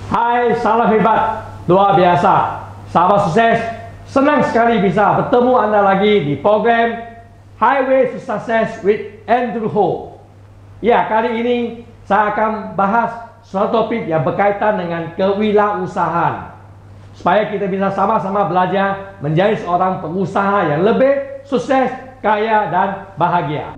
Hai, salam hebat, luar biasa, sahabat sukses. Senang sekali bisa bertemu Anda lagi di program Highway to Success with Andrew Ho. Ya, kali ini saya akan bahas suatu topik yang berkaitan dengan kewirausahaan, supaya kita bisa sama-sama belajar menjadi seorang pengusaha yang lebih sukses, kaya, dan bahagia.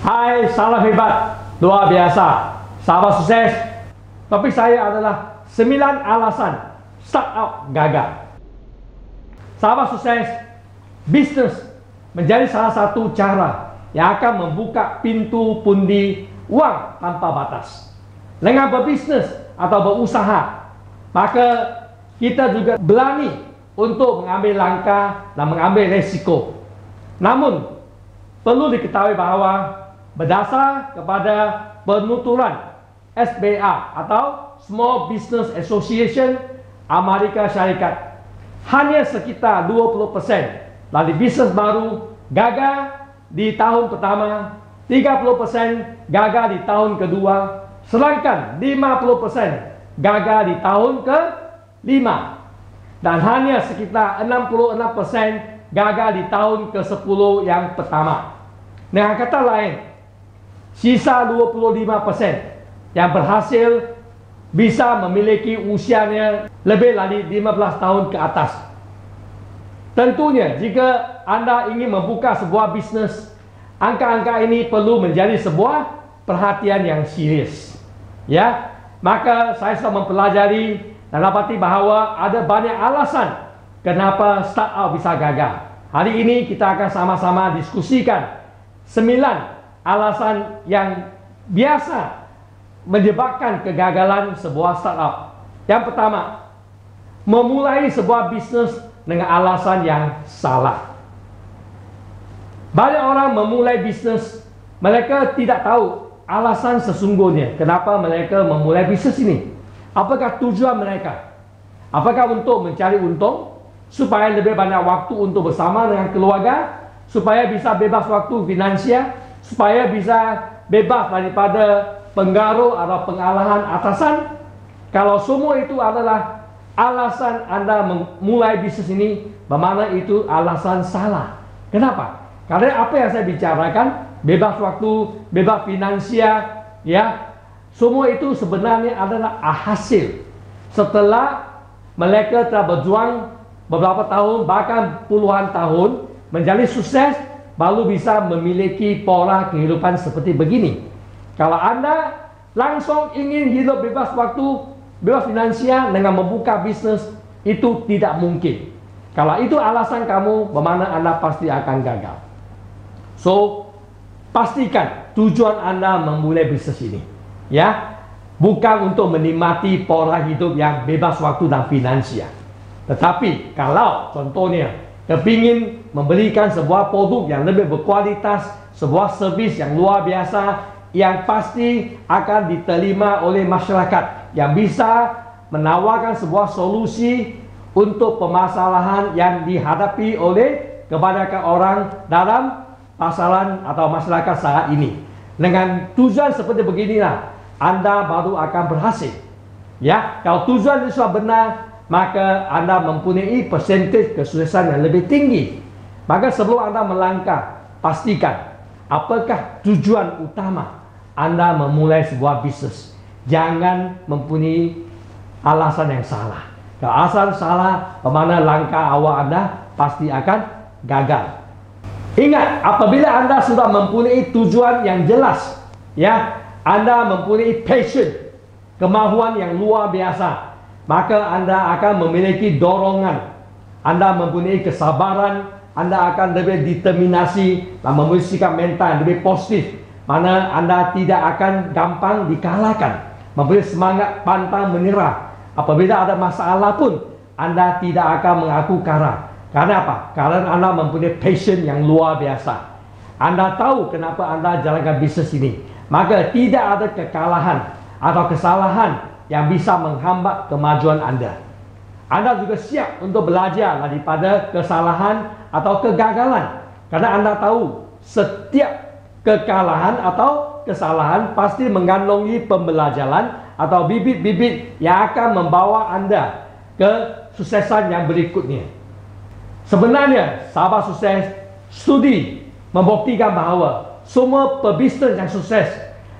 Hai, salam hebat, luar biasa, sahabat sukses. Topik saya adalah 9 alasan startup gagal. Sahabat sukses, bisnis menjadi salah satu cara yang akan membuka pintu pundi uang tanpa batas. Dengan berbisnis atau berusaha, maka kita juga berani untuk mengambil langkah dan mengambil resiko. Namun, perlu diketahui bahwa berdasar kepada penuturan SBA atau Small Business Association Amerika Syarikat, hanya sekitar 20% dari bisnis baru gagal di tahun pertama, 30% gagal di tahun kedua, sedangkan 50% gagal di tahun ke-5, dan hanya sekitar 66% gagal di tahun ke-10 yang pertama. Dengan kata lain, sisa 25% yang berhasil bisa memiliki usianya lebih dari 15 tahun ke atas. Tentunya jika Anda ingin membuka sebuah bisnis, angka-angka ini perlu menjadi sebuah perhatian yang serius. Ya, maka saya sudah mempelajari dan dapati bahwa ada banyak alasan kenapa startup bisa gagal. Hari ini kita akan sama-sama diskusikan 9 alasan yang biasa menyebabkan kegagalan sebuah startup. Yang pertama, memulai sebuah bisnis dengan alasan yang salah. Banyak orang memulai bisnis, mereka tidak tahu alasan sesungguhnya kenapa mereka memulai bisnis ini. Apakah tujuan mereka? Apakah untuk mencari untung, supaya lebih banyak waktu untuk bersama dengan keluarga, supaya bisa bebas waktu finansial, supaya bisa bebas daripada pengaruh atau pengalahan atasan? Kalau semua itu adalah alasan Anda memulai bisnis ini, bermakna itu alasan salah. Kenapa? Karena apa yang saya bicarakan, bebas waktu, bebas finansial, ya, semua itu sebenarnya adalah hasil setelah mereka telah berjuang beberapa tahun, bahkan puluhan tahun, menjadi sukses, baru bisa memiliki pola kehidupan seperti begini. Kalau Anda langsung ingin hidup bebas waktu, bebas finansial dengan membuka bisnis, itu tidak mungkin. Kalau itu alasan kamu, bermakna Anda pasti akan gagal. So, pastikan tujuan Anda memulai bisnis ini, ya, bukan untuk menikmati pola hidup yang bebas waktu dan finansial. Tetapi kalau contohnya kepingin memberikan sebuah produk yang lebih berkualitas, sebuah servis yang luar biasa, yang pasti akan diterima oleh masyarakat, yang bisa menawarkan sebuah solusi untuk permasalahan yang dihadapi oleh kebanyakan orang dalam pasaran atau masyarakat saat ini. Dengan tujuan seperti beginilah Anda baru akan berhasil. Ya, kalau tujuan itu sudah benar, maka Anda mempunyai persentase kesuksesan yang lebih tinggi. Maka sebelum Anda melangkah, pastikan apakah tujuan utama Anda memulai sebuah bisnis. Jangan mempunyai alasan yang salah. Kalau alasan salah, bermakna langkah awal Anda pasti akan gagal. Ingat, apabila Anda sudah mempunyai tujuan yang jelas, ya, Anda mempunyai passion, kemahuan yang luar biasa, maka Anda akan memiliki dorongan, Anda mempunyai kesabaran, Anda akan lebih determinasi dan memiliki sikap mental yang lebih positif, mana Anda tidak akan gampang dikalahkan, mempunyai semangat pantang menyerah. Apabila ada masalah pun, Anda tidak akan mengaku kalah, Karena apa? Karena Anda mempunyai passion yang luar biasa. Anda tahu kenapa Anda jalankan bisnes ini. Maka tidak ada kekalahan atau kesalahan yang bisa menghambat kemajuan Anda. Anda juga siap untuk belajar daripada kesalahan atau kegagalan. Karena Anda tahu setiap kekalahan atau kesalahan pasti mengandungi pembelajaran atau bibit-bibit yang akan membawa Anda ke kesuksesan yang berikutnya. Sebenarnya sahabat sukses, studi membuktikan bahawa semua pebisnes yang sukses,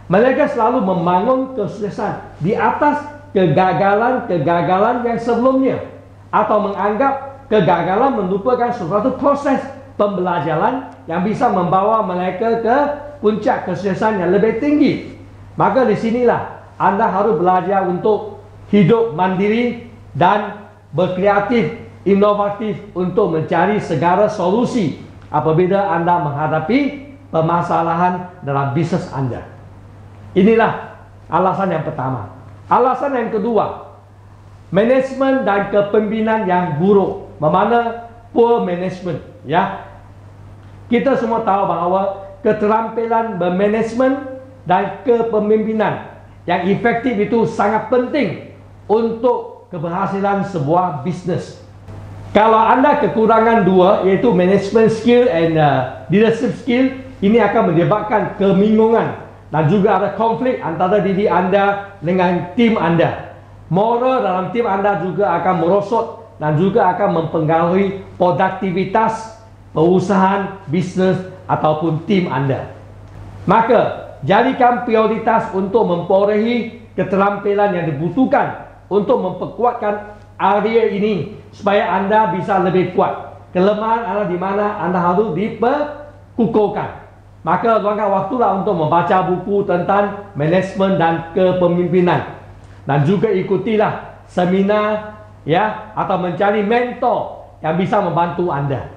mereka selalu membangun kesuksesan di atas kegagalan-kegagalan yang sebelumnya, atau menganggap kegagalan merupakan suatu proses pembelajaran yang bisa membawa mereka ke puncak kesuksesan yang lebih tinggi. Maka di sinilah Anda harus belajar untuk hidup mandiri dan berkreatif, inovatif untuk mencari segala solusi apabila Anda menghadapi permasalahan dalam bisnes Anda. Inilah alasan yang pertama. Alasan yang kedua, manajemen dan kepemimpinan yang buruk, bermakna poor management. Ya, kita semua tahu bahawa keterampilan bermanajemen dan kepemimpinan yang efektif itu sangat penting untuk keberhasilan sebuah bisnes. Kalau Anda kekurangan dua, iaitu management skill and leadership skill, ini akan menyebabkan kebingungan dan juga ada konflik antara diri Anda dengan tim Anda. Moral dalam tim Anda juga akan merosot dan juga akan mempengaruhi produktivitas perusahaan, bisnes ataupun tim Anda. Maka, jadikan prioritas untuk memperolehi keterampilan yang dibutuhkan untuk memperkuatkan area ini supaya Anda bisa lebih kuat. Kelemahan Anda di mana Anda harus diperkukuhkan. Maka luangkan waktulah untuk membaca buku tentang manajemen dan kepemimpinan, dan juga ikutilah seminar ya, atau mencari mentor yang bisa membantu Anda.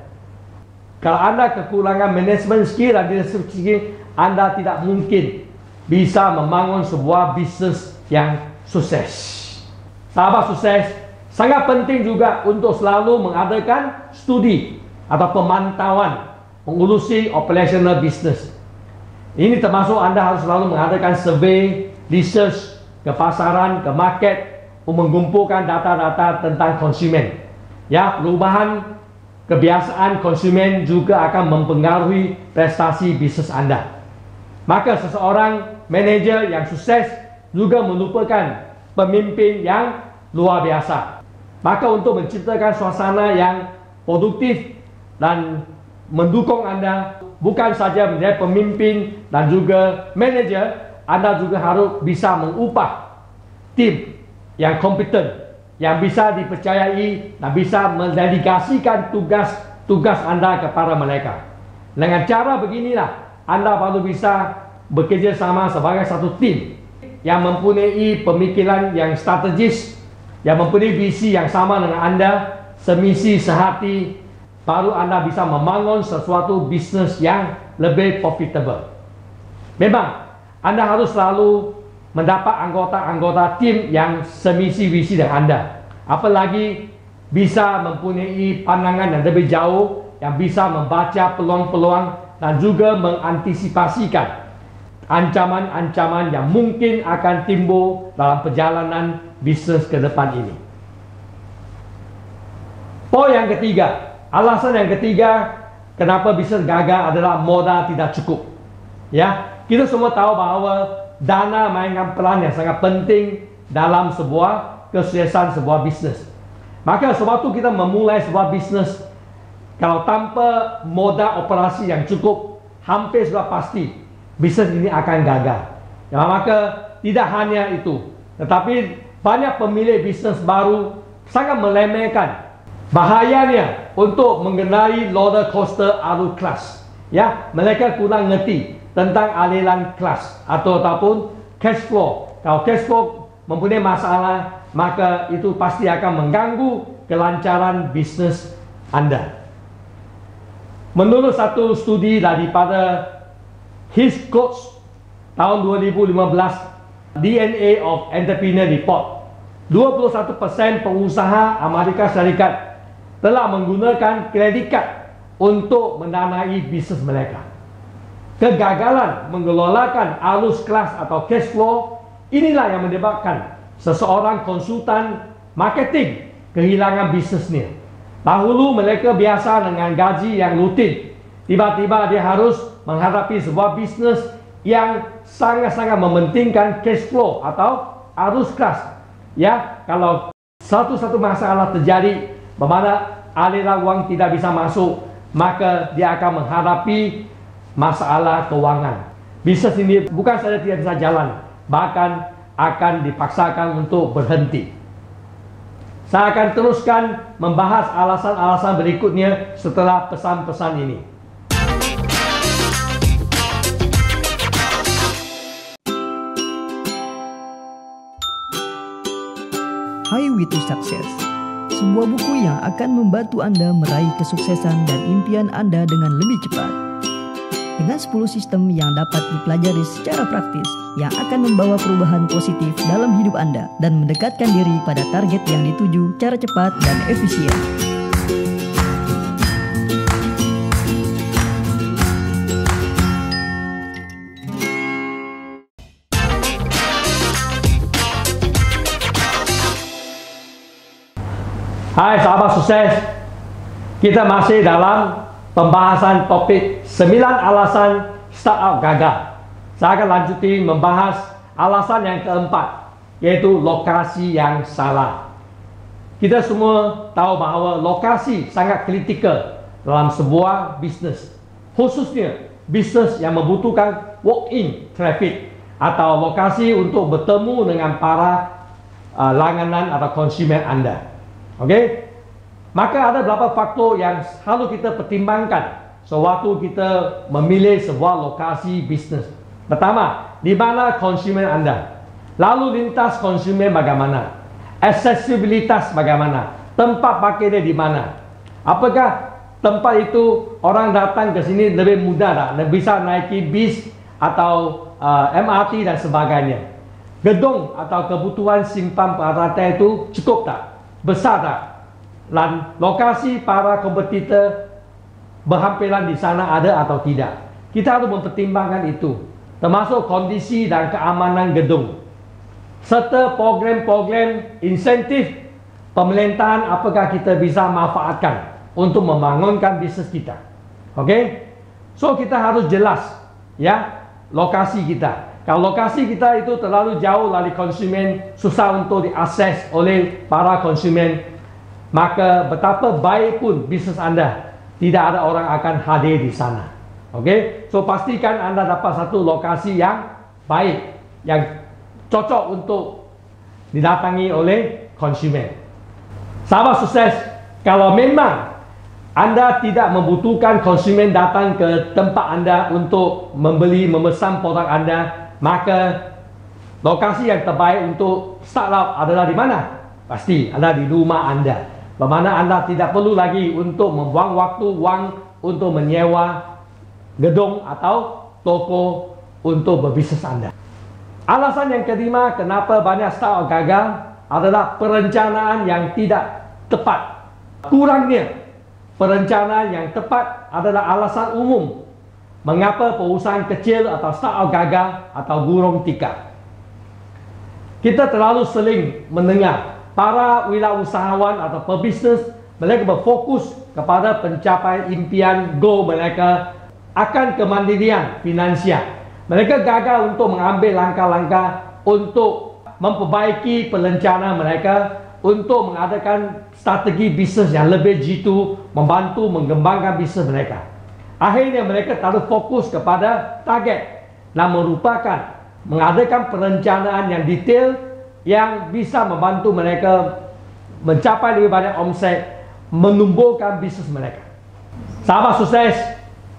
Kalau Anda kekurangan manajemen skill dan leadership skill, Anda tidak mungkin bisa membangun sebuah bisnes yang sukses. Sahabat sukses, sangat penting juga untuk selalu mengadakan studi atau pemantauan mengurusi operational business. Ini termasuk Anda harus selalu mengadakan survey, research ke pasaran, ke market, mengumpulkan data-data tentang konsumen. Ya, perubahan kebiasaan konsumen juga akan mempengaruhi prestasi bisnes Anda. Maka seseorang manajer yang sukses juga merupakan pemimpin yang luar biasa. Maka untuk menciptakan suasana yang produktif dan mendukung Anda, bukan saja menjadi pemimpin dan juga manajer, Anda juga harus bisa mengupah tim yang kompeten, yang bisa dipercayai dan bisa mendelegasikan tugas Anda kepada mereka. Dengan cara beginilah Anda baru bisa bekerja sama sebagai satu tim yang mempunyai pemikiran yang strategis, yang mempunyai visi yang sama dengan Anda, semisi sehati. Baru Anda bisa membangun sesuatu bisnes yang lebih profitable. Memang Anda harus selalu mendapat anggota-anggota tim yang semisi visi dengan Anda. Apalagi bisa mempunyai pandangan yang lebih jauh, yang bisa membaca peluang-peluang dan juga mengantisipasikan ancaman-ancaman yang mungkin akan timbul dalam perjalanan bisnes ke depan ini. Poin yang ketiga, alasan yang ketiga kenapa bisnes gagal adalah modal tidak cukup. Ya, kita semua tahu bahawa dana mainkan peran yang sangat penting dalam sebuah kesuksesan sebuah bisnes. Maka sebab itu kita memulai sebuah bisnes, kalau tanpa modal operasi yang cukup, hampir sudah pasti bisnes ini akan gagal. Ya, maka tidak hanya itu, tetapi banyak pemilik bisnes baru sangat meremehkan bahayanya untuk mengenai roller coaster arus kelas. Ya, mereka kurang ngerti tentang aliran kelas ataupun cash flow. Kalau cash flow mempunyai masalah, maka itu pasti akan mengganggu kelancaran bisnes Anda. Menurut satu studi daripada Hiscox tahun 2015, DNA of Entrepreneur Report, 21% pengusaha Amerika Syarikat telah menggunakan kredit kad untuk mendanai bisnes mereka. Kegagalan mengelolakan arus kas atau cash flow inilah yang menyebabkan seseorang konsultan marketing kehilangan bisnesnya. Dahulu mereka biasa dengan gaji yang rutin. Tiba-tiba dia harus menghadapi sebuah bisnes yang sangat-sangat mementingkan cash flow atau arus kas. Ya, kalau satu-satu masalah terjadi bermakna aliran wang tidak bisa masuk, maka dia akan menghadapi masalah keuangan. Bisnes ini bukan saja tidak bisa jalan, bahkan akan dipaksakan untuk berhenti. Saya akan teruskan membahas alasan-alasan berikutnya setelah pesan-pesan ini. Highway to Success, sebuah buku yang akan membantu Anda meraih kesuksesan dan impian Anda dengan lebih cepat. Dengan 10 sistem yang dapat dipelajari secara praktis yang akan membawa perubahan positif dalam hidup Anda dan mendekatkan diri pada target yang dituju secara cepat dan efisien. Hai sahabat sukses, kita masih dalam pembahasan topik 9 alasan startup gagal. Saya akan lanjuti membahas alasan yang keempat, yaitu lokasi yang salah. Kita semua tahu bahawa lokasi sangat kritikal dalam sebuah bisnes, khususnya bisnes yang membutuhkan walk-in traffic atau lokasi untuk bertemu dengan para langganan atau konsumen Anda. Okey, maka ada beberapa faktor yang harus kita pertimbangkan sewaktu kita memilih sebuah lokasi bisnes. Pertama, di mana konsumen Anda? Lalu lintas konsumen bagaimana? Aksesibilitas bagaimana? Tempat parkir dia di mana? Apakah tempat itu orang datang ke sini lebih mudah tak? Bisa naiki bis atau MRT dan sebagainya. Gedung atau kebutuhan simpan peralatan itu cukup tak? Besar tak? Dan lokasi para kompetitor berhampiran di sana ada atau tidak? Kita harus mempertimbangkan itu, termasuk kondisi dan keamanan gedung, serta program-program insentif pemerintahan apakah kita bisa manfaatkan untuk membangunkan bisnes kita. Okey, so kita harus jelas ya lokasi kita. Kalau lokasi kita itu terlalu jauh dari konsumen, susah untuk diakses oleh para konsumen, maka betapa baik pun bisnes Anda, tidak ada orang akan hadir di sana. Okey, so pastikan Anda dapat satu lokasi yang baik, yang cocok untuk didatangi oleh konsumen. Sahabat sukses, kalau memang Anda tidak membutuhkan konsumen datang ke tempat Anda untuk memesan produk Anda, maka lokasi yang terbaik untuk startup adalah di mana? Pasti ada di rumah Anda. Bermakna Anda tidak perlu lagi untuk membuang waktu, wang untuk menyewa gedung atau toko untuk berbisnes Anda. Alasan yang kelima kenapa banyak startup gagal adalah perencanaan yang tidak tepat. Kurangnya perencanaan yang tepat adalah alasan umum mengapa perusahaan kecil atau startup gagal atau gulung tikar. Kita terlalu sering mendengar para wirausahawan atau pebisnes mereka berfokus kepada pencapaian impian goal mereka akan kemandirian finansial. Mereka gagal untuk mengambil langkah-langkah untuk memperbaiki perencanaan mereka, untuk mengadakan strategi bisnes yang lebih jitu, membantu mengembangkan bisnes mereka. Akhirnya mereka terlalu fokus kepada target dan merupakan mengadakan perencanaan yang detail yang bisa membantu mereka mencapai lebih banyak omset, menumbuhkan bisnes mereka. Sahabat sukses,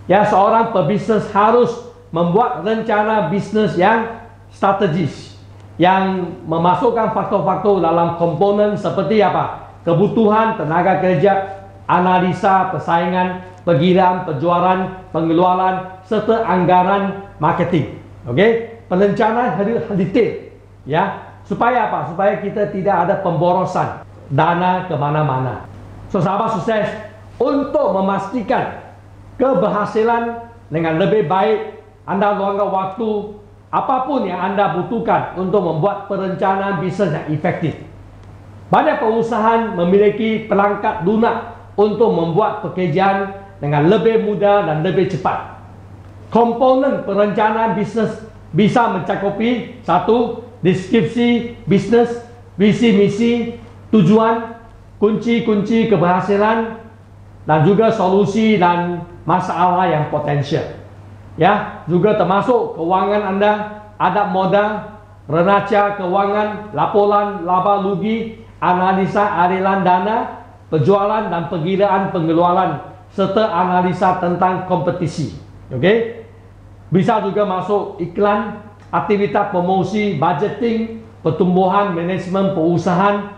ya, seorang pebisnes harus membuat rencana bisnes yang strategis, yang memasukkan faktor-faktor dalam komponen seperti apa? Kebutuhan tenaga kerja, analisa persaingan, perkiraan penjualan, pengeluaran, serta anggaran marketing. Okey, perencanaan harus detail, ya, supaya apa? Supaya kita tidak ada pemborosan dana ke mana-mana. So, sahabat sukses, untuk memastikan keberhasilan dengan lebih baik, Anda luangkan waktu apapun yang Anda butuhkan untuk membuat perencanaan bisnes yang efektif. Banyak perusahaan memiliki perangkat lunak untuk membuat pekerjaan dengan lebih mudah dan lebih cepat. Komponen perencanaan bisnes bisa mencakupi: 1. Deskripsi bisnes, visi misi, tujuan, kunci-kunci keberhasilan, dan juga solusi dan masalah yang potensial. Ya, juga termasuk keuangan Anda, adab modal, renaca keuangan, laporan laba rugi, analisa aliran dana, penjualan dan perkiraan pengeluaran, serta analisa tentang kompetisi. Okey? Bisa juga masuk iklan, aktivitas promosi, budgeting, pertumbuhan, manajemen perusahaan,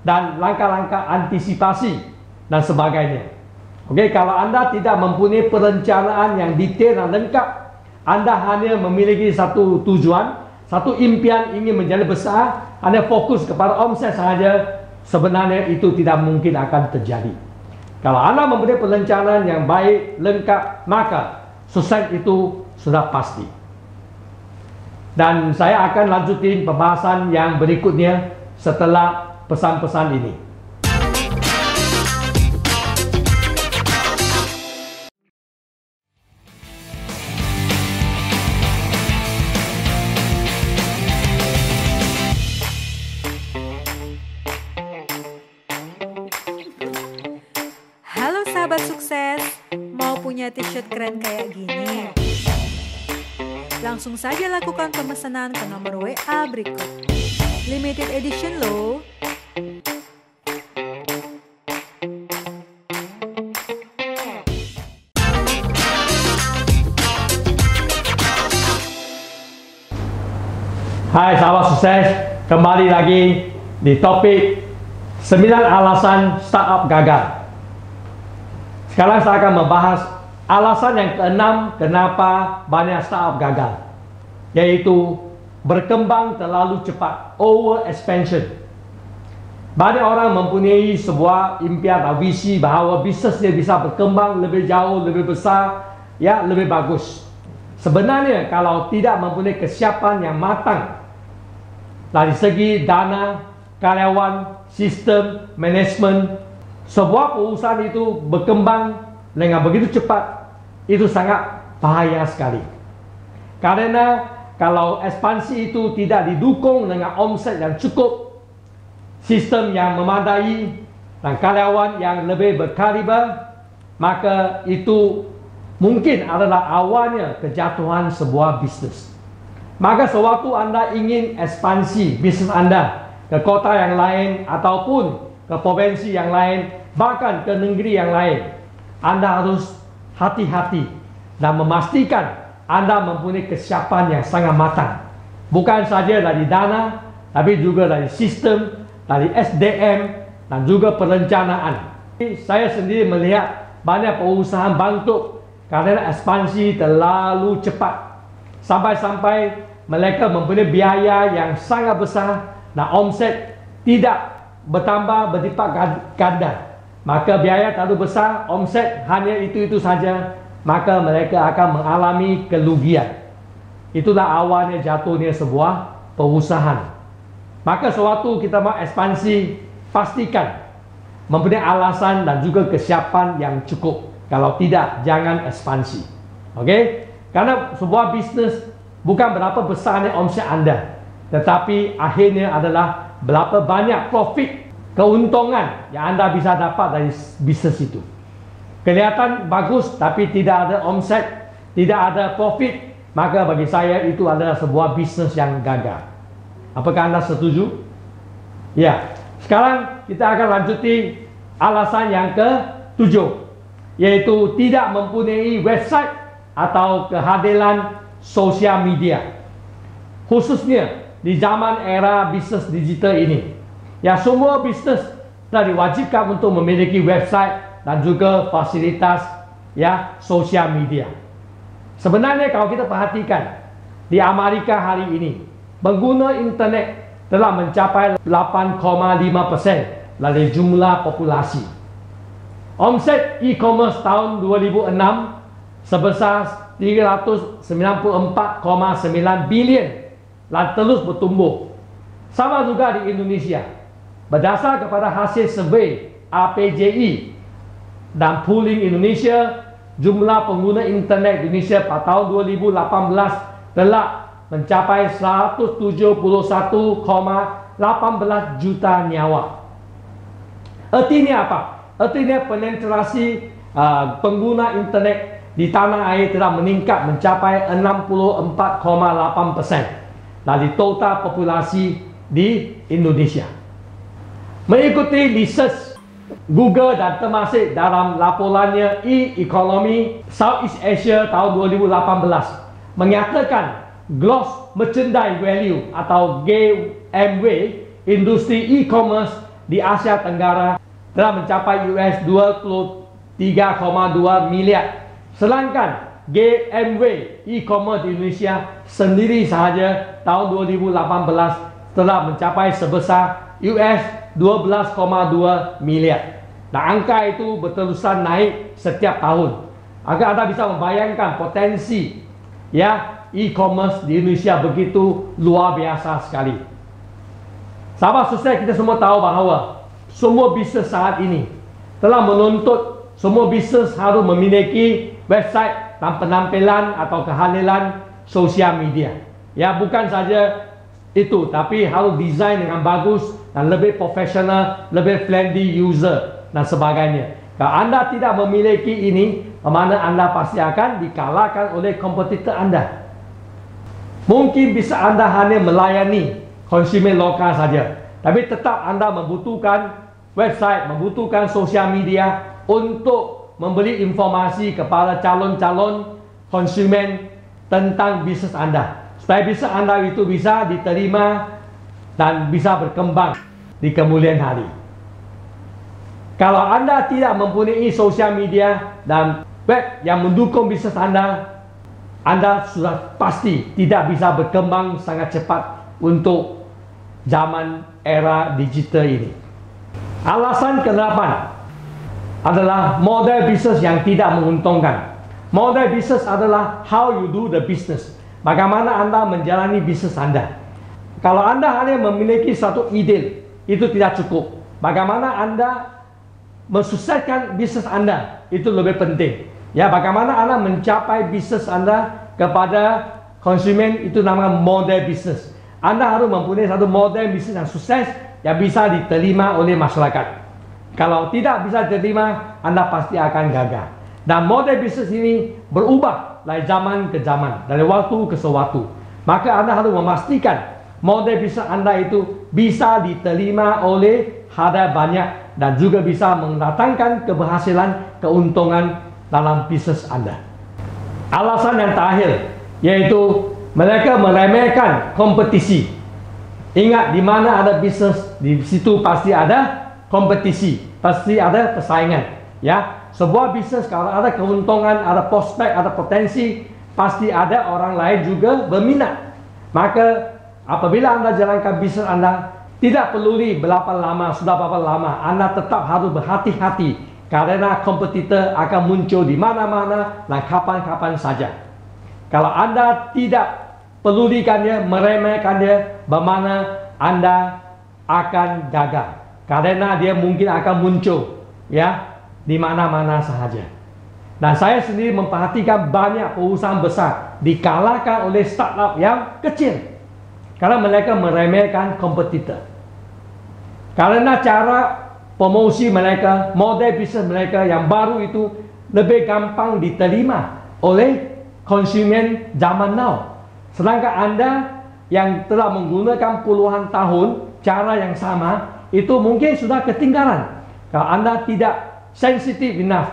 dan langkah-langkah antisipasi dan sebagainya. Okey, kalau Anda tidak mempunyai perencanaan yang detail dan lengkap, Anda hanya memiliki satu tujuan, satu impian ingin menjadi besar, Anda fokus kepada omset sahaja, sebenarnya itu tidak mungkin akan terjadi. Kalau Anda mempunyai perencanaan yang baik, lengkap, maka sukses itu sudah pasti. Dan saya akan lanjutin pembahasan yang berikutnya setelah pesan-pesan ini. Halo sahabat sukses, mau punya t-shirt keren kayak gini? Langsung saja lakukan pemesanan ke nomor WA berikut. Limited edition loh. Hai sahabat sukses, kembali lagi di topik 9 alasan startup gagal. Sekarang saya akan membahas alasan yang keenam kenapa banyak startup gagal, yaitu berkembang terlalu cepat, over expansion. Banyak orang mempunyai sebuah impian atau visi bahawa bisnesnya bisa berkembang lebih jauh, lebih besar, ya, lebih bagus. Sebenarnya kalau tidak mempunyai kesiapan yang matang dari segi dana, karyawan, sistem, manajemen, sebuah perusahaan itu berkembang dengan begitu cepat, itu sangat bahaya sekali. Karena kalau ekspansi itu tidak didukung dengan omset yang cukup, sistem yang memadai, dan karyawan yang lebih berkaliber, maka itu mungkin adalah awalnya kejatuhan sebuah bisnes. Maka sewaktu Anda ingin ekspansi bisnes Anda ke kota yang lain ataupun ke provinsi yang lain, bahkan ke negeri yang lain, Anda harus hati-hati dan memastikan Anda mempunyai kesiapan yang sangat matang. Bukan saja dari dana, tapi juga dari sistem, dari SDM, dan juga perencanaan. Saya sendiri melihat banyak perusahaan bangkrut karena ekspansi terlalu cepat. Sampai-sampai mereka mempunyai biaya yang sangat besar dan omset tidak bertambah berlipat ganda. Maka biaya terlalu besar, omset hanya itu-itu saja, maka mereka akan mengalami kerugian. Itulah awalnya jatuhnya sebuah perusahaan. Maka sewaktu kita mau ekspansi, pastikan mempunyai alasan dan juga kesiapan yang cukup. Kalau tidak, jangan ekspansi. Oke? Karena sebuah bisnes bukan berapa besarnya omset Anda, tetapi akhirnya adalah berapa banyak profit, keuntungan yang Anda bisa dapat dari bisnes itu. Kelihatan bagus tapi tidak ada omset, tidak ada profit, maka bagi saya itu adalah sebuah bisnes yang gagal. Apakah Anda setuju? Ya. Sekarang kita akan lanjuti alasan yang ke-7, yaitu tidak mempunyai website atau kehadiran sosial media, khususnya di zaman era bisnes digital ini. Ya, semua bisnes telah diwajibkan untuk memiliki website dan juga fasilitas, ya, sosial media. Sebenarnya kalau kita perhatikan di Amerika hari ini, pengguna internet telah mencapai 8,5% dari jumlah populasi. Omset e-commerce tahun 2006 sebesar 394,9 bilion dan terus bertumbuh. Sama juga di Indonesia. Berdasar kepada hasil survei APJI dan Pooling Indonesia, jumlah pengguna internet di Indonesia pada tahun 2018 telah mencapai 171,18 juta nyawa. Artinya apa? Artinya penetrasi pengguna internet di tanah air telah meningkat mencapai 64,8% dari total populasi di Indonesia. Mengikuti research Google dan termasuk dalam laporannya e-economy Southeast Asia tahun 2018 menyatakan gross merchandise value atau GMV industri e-commerce di Asia Tenggara telah mencapai US 23,2 miliar. Sedangkan GMV e-commerce di Indonesia sendiri sahaja tahun 2018 telah mencapai sebesar US 12,2 miliar. Dan angka itu berterusan naik setiap tahun. Agar Anda bisa membayangkan potensi e-commerce di Indonesia begitu luar biasa sekali. Sahabat sukses, kita semua tahu bahawa semua bisnes saat ini telah menuntut semua bisnes harus memiliki website dan penampilan atau kehadiran sosial media. Bukan saja itu, tapi harus desain dengan bagus dan lebih profesional, lebih friendly user dan sebagainya. Kalau Anda tidak memiliki ini, mana Anda pasti akan dikalahkan oleh kompetitor Anda. Mungkin bisa Anda hanya melayani konsumen lokal saja, tapi tetap Anda membutuhkan website, membutuhkan sosial media untuk memberi informasi kepada calon-calon konsumen tentang bisnes Anda, supaya bisnes Anda itu bisa diterima dan bisa berkembang di kemudian hari. Kalau Anda tidak mempunyai sosial media dan web yang mendukung bisnes Anda sudah pasti tidak bisa berkembang sangat cepat untuk zaman era digital ini. Alasan ke-8 adalah model bisnes yang tidak menguntungkan. Model bisnes adalah how you do the business. Bagaimana Anda menjalani bisnes Anda. Kalau Anda hanya memiliki satu ide, itu tidak cukup. Bagaimana Anda mensukseskan bisnes Anda, itu lebih penting. Bagaimana Anda mencapai bisnes Anda kepada konsumen, itu namanya model bisnes. Anda harus mempunyai satu model bisnes yang sukses, yang bisa diterima oleh masyarakat. Kalau tidak bisa diterima, Anda pasti akan gagal. Dan model bisnes ini berubah dari zaman ke zaman, dari waktu ke waktu. Maka Anda harus memastikan model bisnes Anda itu bisa diterima oleh halayak banyak dan juga bisa mendatangkan keberhasilan, keuntungan dalam bisnes Anda. Alasan yang terakhir, yaitu mereka meremehkan kompetisi. Ingat, di mana ada bisnes, di situ pasti ada kompetisi, pasti ada persaingan. Sebuah bisnes kalau ada keuntungan, ada prospek, ada potensi, pasti ada orang lain juga berminat. Maka apabila Anda jalankan bisnes Anda, tidak perlu berapa lama, sudah berapa lama, Anda tetap harus berhati-hati karena kompetitor akan muncul di mana-mana dan kapan-kapan saja. Kalau Anda tidak pedulikannya, meremehkannya, bagaimana Anda akan gagal. Karena dia mungkin akan muncul di mana-mana sahaja. Dan saya sendiri memperhatikan banyak perusahaan besar dikalahkan oleh startup yang kecil karena mereka meremehkan kompetitor. Karena cara promosi mereka, model bisnes mereka yang baru itu lebih gampang diterima oleh konsumen zaman now. Sedangkan Anda yang telah menggunakan puluhan tahun cara yang sama, itu mungkin sudah ketinggalan. Kalau Anda tidak sensitif enough,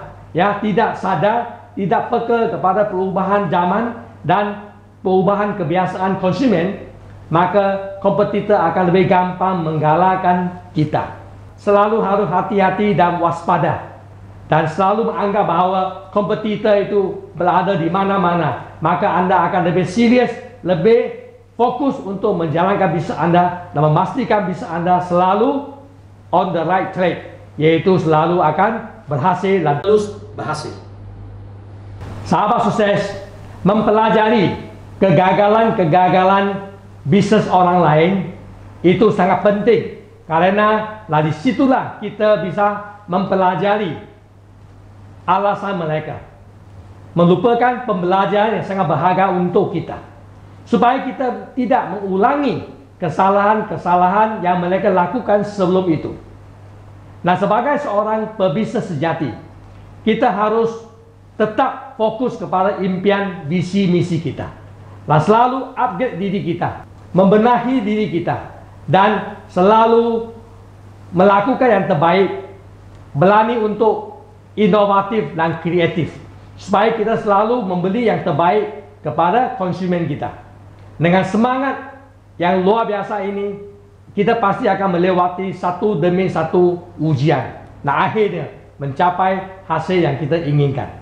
tidak sadar, tidak peka kepada perubahan zaman dan perubahan kebiasaan konsumen, maka kompetitor akan lebih gampang mengalahkan kita. Selalu harus hati-hati dan waspada, dan selalu menganggap bahawa kompetitor itu berada di mana-mana. Maka Anda akan lebih serius, lebih fokus untuk menjalankan bisnes Anda dan memastikan bisnes Anda selalu on the right track, yaitu selalu akan berhasil dan terus berhasil. Sahabat sukses mempelajari kegagalan-kegagalan bisnes orang lain itu sangat penting, karena dari situlah kita bisa mempelajari alasan mereka, merupakan pembelajaran yang sangat berharga untuk kita, supaya kita tidak mengulangi kesalahan-kesalahan yang mereka lakukan sebelum itu. Nah, sebagai seorang pebisnes sejati, kita harus tetap fokus kepada impian, visi, misi kita, dan selalu upgrade diri kita, membenahi diri kita, dan selalu melakukan yang terbaik, berani untuk inovatif dan kreatif, supaya kita selalu membeli yang terbaik kepada konsumen kita. Dengan semangat yang luar biasa ini, kita pasti akan melewati satu demi satu ujian, dan akhirnya mencapai hasil yang kita inginkan.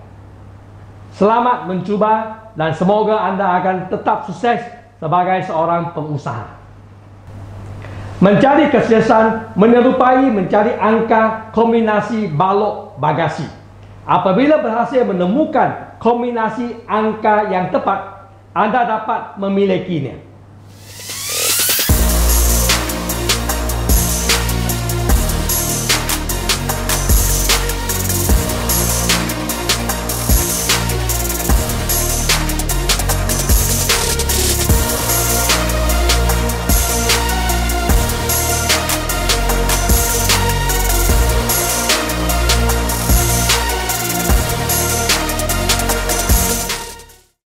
Selamat mencuba, dan semoga Anda akan tetap sukses sebagai seorang pengusaha. Mencari kesuksesan menyerupai mencari angka kombinasi balok bagasi. Apabila berhasil menemukan kombinasi angka yang tepat, Anda dapat memilikinya.